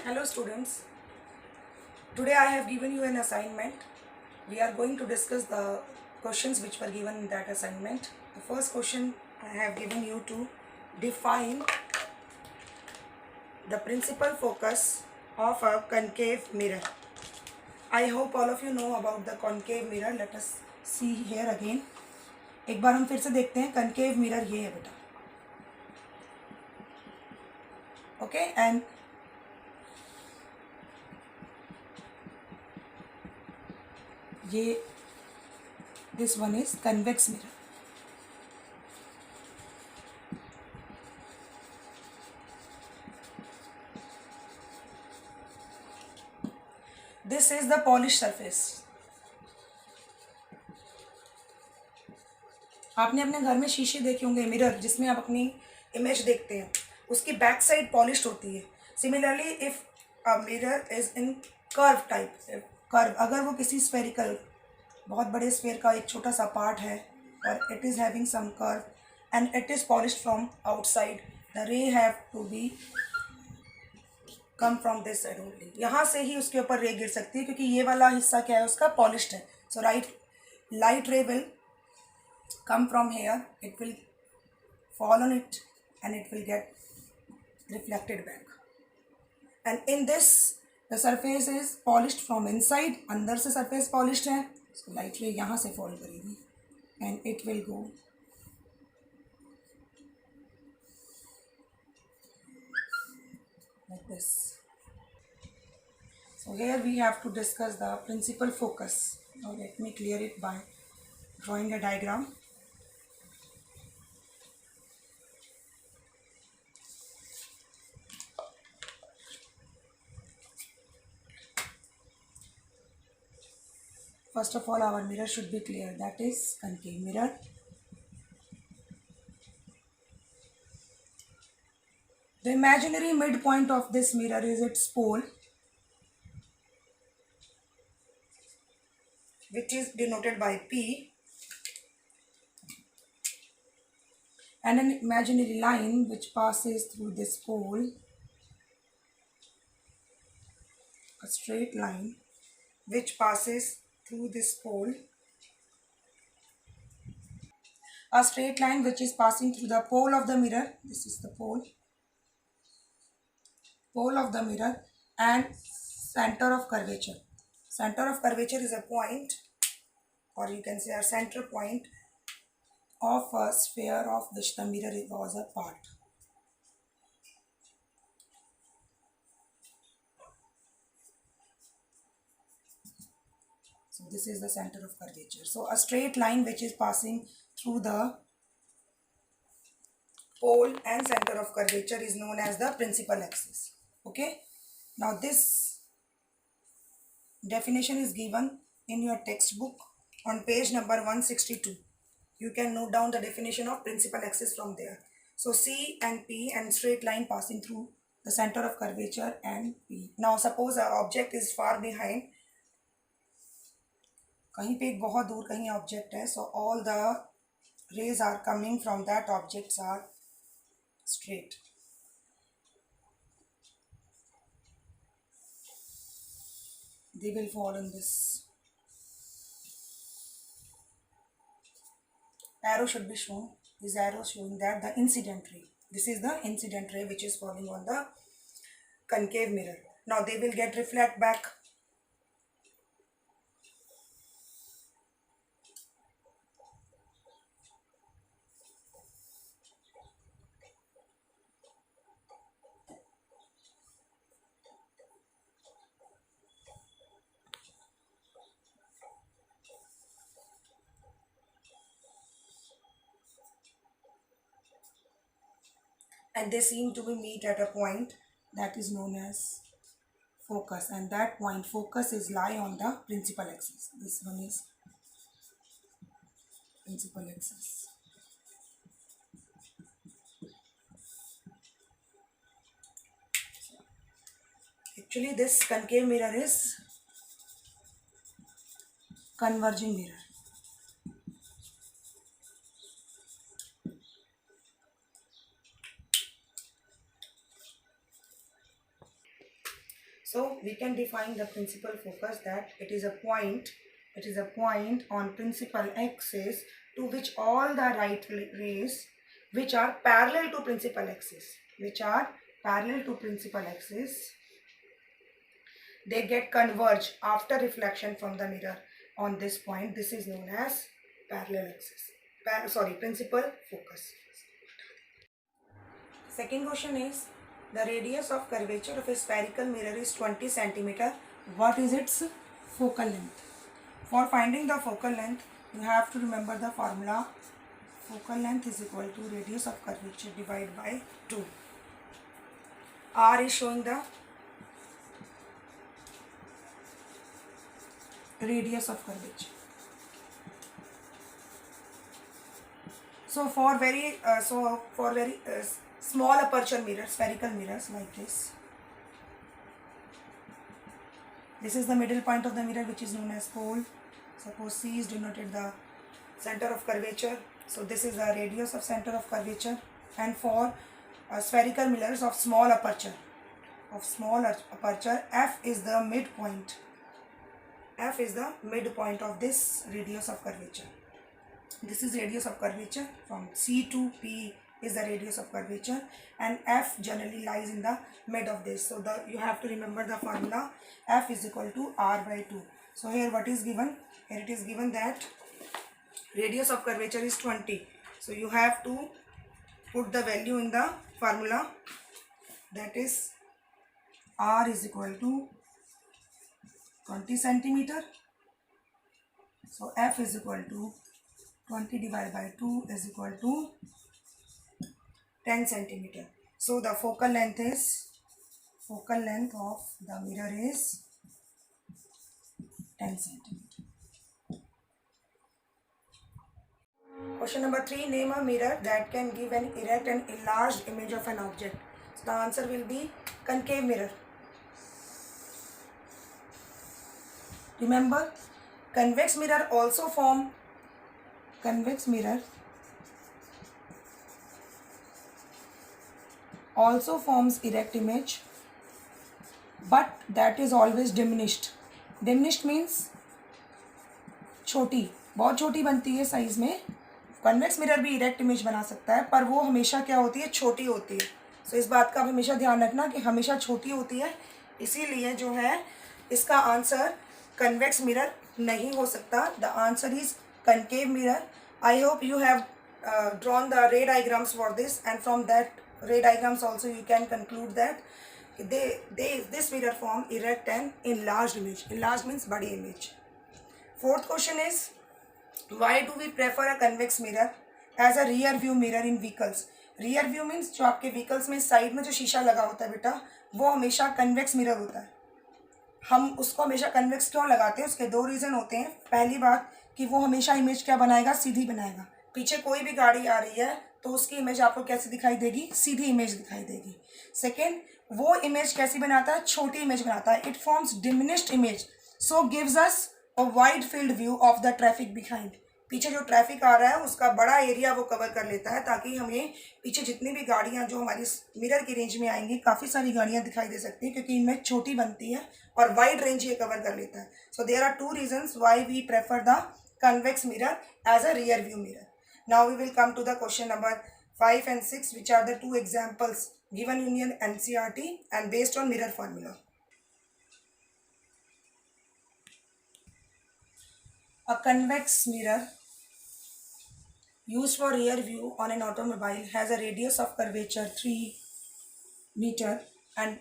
Hello students, today I have given you an assignment. We are going to discuss the questions which were given in that assignment. The first question I have given you to define the principal focus of a concave mirror. I hope all of you know about the concave mirror. Let us see here again. एक बार हम फिर से देखते हैं concave mirror ये है बेटा. Okay, and ये this one is convex mirror. This is the polished surface. आपने अपने घर में शीशे देखे होंगे, मिरर जिसमें आप अपनी इमेज देखते हैं, उसकी बैक साइड पॉलिश्ड होती है. Similarly if a mirror is in curve type, curve अगर वो किसी स्फेरिकल बहुत बड़े स्फेयर का एक छोटा सा पार्ट है और it is having some curve and it is polished from outside, the ray have to be come from this side only. यहाँ से ही उसके ऊपर रे गिर सकती है क्योंकि ये वाला हिस्सा क्या है उसका पॉलिश्ड है. सो लाइट रे will come from here, it will fall on it and it will get reflected back. And in this the surface is polished from inside. अंदर से surface polished है, so light ray यहाँ से fall करेगी and it will go like this. So here we have to discuss the principal focus. Now let me clear it by drawing a diagram. First of all, our mirror should be clear. That is concave mirror. The imaginary midpoint of this mirror is its pole, which is denoted by P, and an imaginary line which passes through this pole, a straight line which passes through this pole, a straight line which is passing through the pole of the mirror. This is the pole of the mirror, and center of curvature. Center of curvature is a point, or you can say a center point of a sphere of which the mirror was a part. So this is the center of curvature. So a straight line which is passing through the pole and center of curvature is known as the principal axis. Okay. Now this definition is given in your textbook on page number 162. You can note down the definition of principal axis from there. So C and P and straight line passing through the center of curvature and P. Now suppose our object is far behind. कहीं पे एक बहुत दूर कहीं object है, so all the rays are coming from that objects are straight. They will fall in this. Arrow should be shown. This arrow showing that the incident ray. This is the incident ray which is falling on the concave mirror. Now they will get reflect back. And they seem to be meet at a point that is known as focus, and that point focus is lie on the principal axis. This one is principal axis. Actually this concave mirror is converging mirror. So we can define the principal focus that it is a point on principal axis to which all the light rays which are parallel to principal axis, they get converge after reflection from the mirror on this point. This is known as parallel axis. Principal focus. Second question is, the radius of curvature of a spherical mirror is 20 centimeter. What is its focal length? For finding the focal length, you have to remember the formula. Focal length is equal to radius of curvature divided by 2. R is showing the radius of curvature. So for very small aperture mirrors, spherical mirrors like this, this is the middle point of the mirror, which is known as pole. Suppose C is denoted the center of curvature, so this is the radius of center of curvature. And for spherical mirrors of small aperture, F is the midpoint. F is the midpoint of this radius of curvature. This is radius of curvature from C to P is the radius of curvature, and F generally lies in the mid of this. So you have to remember the formula. F is equal to R by 2. So here what is given? Here it is given that radius of curvature is 20. So you have to put the value in the formula, that is R is equal to 20 centimeter. So F is equal to 20 divided by 2 is equal to 10 centimeter. So the focal length of the mirror is 10 centimeter. Question number 3. Name a mirror that can give an erect and enlarged image of an object. So the answer will be concave mirror. Remember, convex mirror also forms erect image, but that is always diminished. Diminished means छोटी, बहुत छोटी बनती है size में. Convex mirror भी erect image बना सकता है, पर वो हमेशा क्या होती है? छोटी होती है. सो इस बात का आप हमेशा ध्यान रखना कि हमेशा छोटी होती है, इसीलिए जो है इसका आंसर कन्वेक्स मिरर नहीं हो सकता. The answer is concave mirror. I hope you have drawn the ray diagrams for this, and from that ray diagrams also you can conclude that this mirror form erect and enlarged image. Enlarged means body image. Fourth question is, why do we prefer a convex mirror as a rear view mirror in vehicles? Rear view means जो आपके vehicles में side में जो शीशा लगा होता है बेटा, वो हमेशा कन्वेक्स मिरर होता है. हम उसको हमेशा कन्वेक्स क्यों लगाते हैं? उसके दो रीज़न होते हैं. पहली बात कि वो हमेशा इमेज क्या बनाएगा? सीधी बनाएगा. पीछे कोई भी गाड़ी आ रही है तो उसकी इमेज आपको कैसी दिखाई देगी? सीधी इमेज दिखाई देगी. सेकेंड, वो इमेज कैसी बनाता है? छोटी इमेज बनाता है. It forms diminished image, so gives us a wide field view of the traffic behind. पीछे जो ट्रैफिक आ रहा है उसका बड़ा एरिया वो कवर कर लेता है, ताकि हमें पीछे जितनी भी गाड़ियाँ जो हमारी मिरर की रेंज में आएंगी, काफ़ी सारी गाड़ियाँ दिखाई दे सकती हैं, क्योंकि इमेज छोटी बनती है और वाइड रेंज ये कवर कर लेता है. So there are two reasons why we prefer the convex mirror as a rear view mirror. Now we will come to the question number 5 and 6, which are the two examples given in NCERT and based on mirror formula. A convex mirror used for rear view on an automobile has a radius of curvature 3 meter, and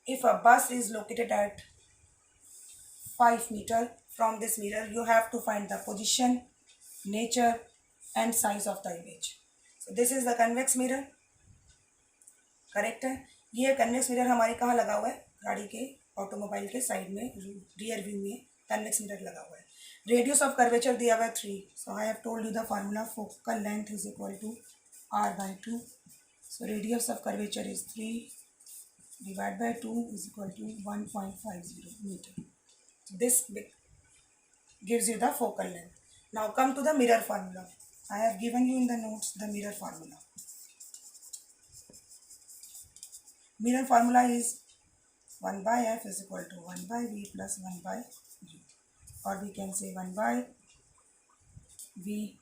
if a bus is located at 5 meter from this mirror, you have to find the position, nature and size of the image. So this is the convex mirror. Correct है. ये convex mirror हमारे कहाँ लगा हुआ है? गाड़ी के automobile के साइड में, रियर व्यू में कन्वेक्स मिरर लगा हुआ है. रेडियस ऑफ कर्वेचर दिया हुआ है 3. So I have told you the formula. Focal length is equal to R by 2. So radius of curvature is 3 divide by 2 is equal to 1.50 metre. This gives you the focal length. Now come to the mirror formula. I have given you in the notes the mirror formula. Mirror formula is 1 by f is equal to 1 by v plus 1 by u, or we can say 1 by v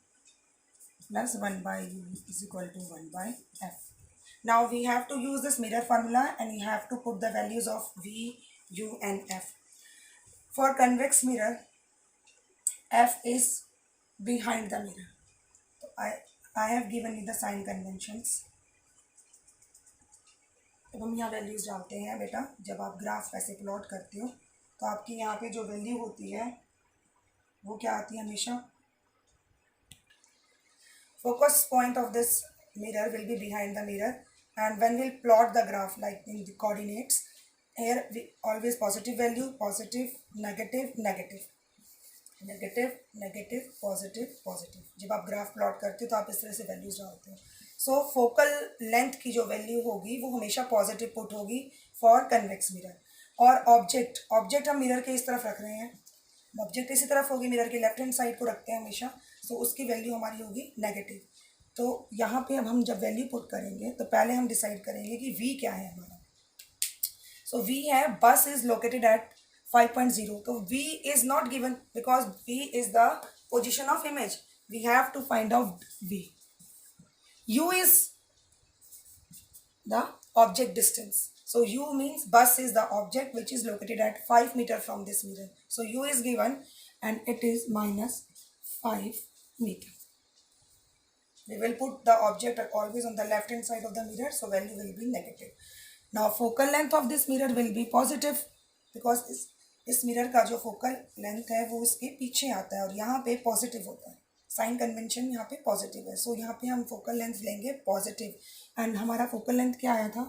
plus 1 by u is equal to 1 by f. Now we have to use this mirror formula and we have to put the values of v, u and f. For convex mirror, f is behind the mirror. So I have given you the sign conventions. अब हम यहाँ values डालते हैं बेटा. जब आप graph ऐसे plot करते हो तो आपकी यहाँ पे जो वैल्यू होती है वो क्या आती है हमेशा. Focus point of this mirror will be behind the mirror, and when we'll plot the graph like in the coordinates, here we always positive value, positive, negative, negative, negative, negative, positive, positive. जब आप graph plot करते हो तो आप इस तरह से values डालते हो. सो फोकल लेंथ की जो वैल्यू होगी वो हमेशा पॉजिटिव पुट होगी फॉर कन्वेक्स मिरर. और ऑब्जेक्ट हम मिरर के इस तरफ रख रहे हैं, ऑब्जेक्ट इसी तरफ होगी, मिरर के लेफ्ट हैंड साइड को रखते हैं हमेशा. सो उसकी वैल्यू हमारी होगी नेगेटिव. तो यहाँ पे अब हम जब वैल्यू पुट करेंगे तो पहले हम डिसाइड करेंगे कि v क्या है हमारा. सो v है बस इज लोकेटेड एट 5.0. तो v is not given because v is the position of image. We have to find out v. u इज the object distance. So u means bus is the object which is located at 5 meter from this mirror. So u is given and it is minus 5 meter. We will put the object always on the left hand side of the mirror, so value will be negative. Now focal length of this mirror will be positive because इस mirror का जो focal length है वो इसके पीछे आता है और यहाँ पे पॉजिटिव होता है. साइन कन्वेंशन यहाँ पे पॉजिटिव है. सो यहाँ पे हम फोकल लेंथ लेंगे पॉजिटिव. एंड हमारा फोकल लेंथ क्या आया था.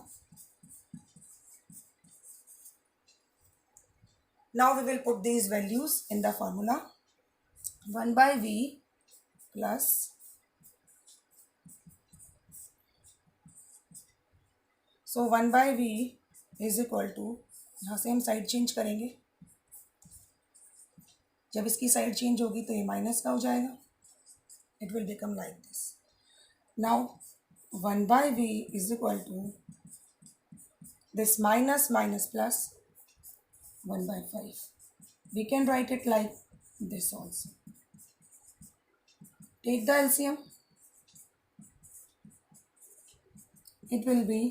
Now we will put these values in the formula. 1 by v plus so 1 by v is equal to, यहाँ से हम साइड चेंज करेंगे. जब इसकी साइड चेंज होगी तो ये माइनस का हो जाएगा. It will become like this. Now 1 by v is equal to this minus minus plus 1 by 5. We can write it like this also. Take the LCM. It will be,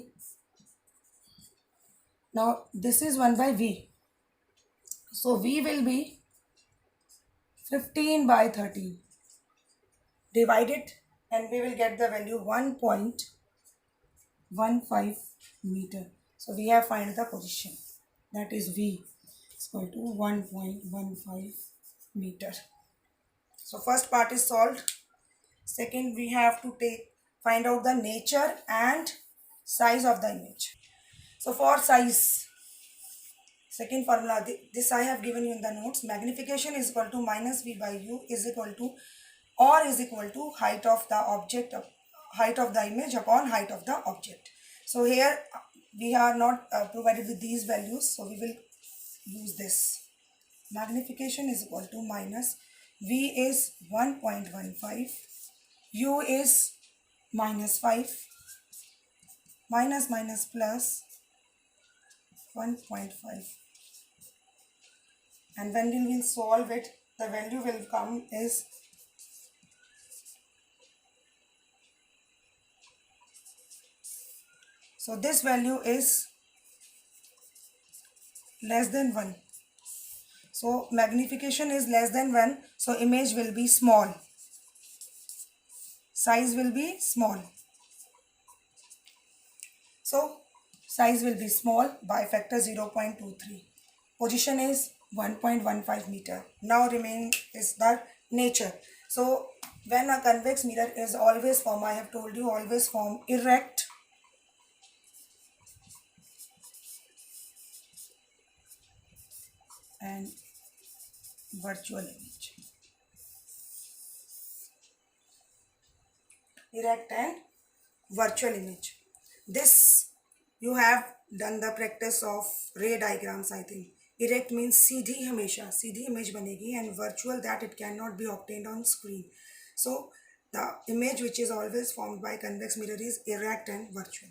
now this is 1 by v. So v will be 15 by 13. Divide it and we will get the value 1.15 meter. So we have find the position, that is v is equal to 1.15 meter. So first part is solved. Second, we have to find out the nature and size of the image. So for size, second formula, this I have given you in the notes. Magnification is equal to minus v by u is equal to or is equal to height of the object, height of the image upon height of the object. So here we are not provided with these values, so we will use this. Magnification is equal to minus v is 1.15, u is minus 5, minus minus plus 1.5. And when we will solve it, the value will come is so this value is less than 1. So magnification is less than 1, so image will be small, size will be small. So size will be small by factor 0.23. Position is 1.15 meter. Now remain is the nature. So when a convex mirror is always form, I have told you, always form erect and virtual image. Erect and virtual image. This you have done the practice of ray diagrams, I think. Erect means सीधी, हमेशा सीधी image बनेगी, and virtual that it cannot be obtained on screen. So the image which is always formed by convex mirror is erect and virtual.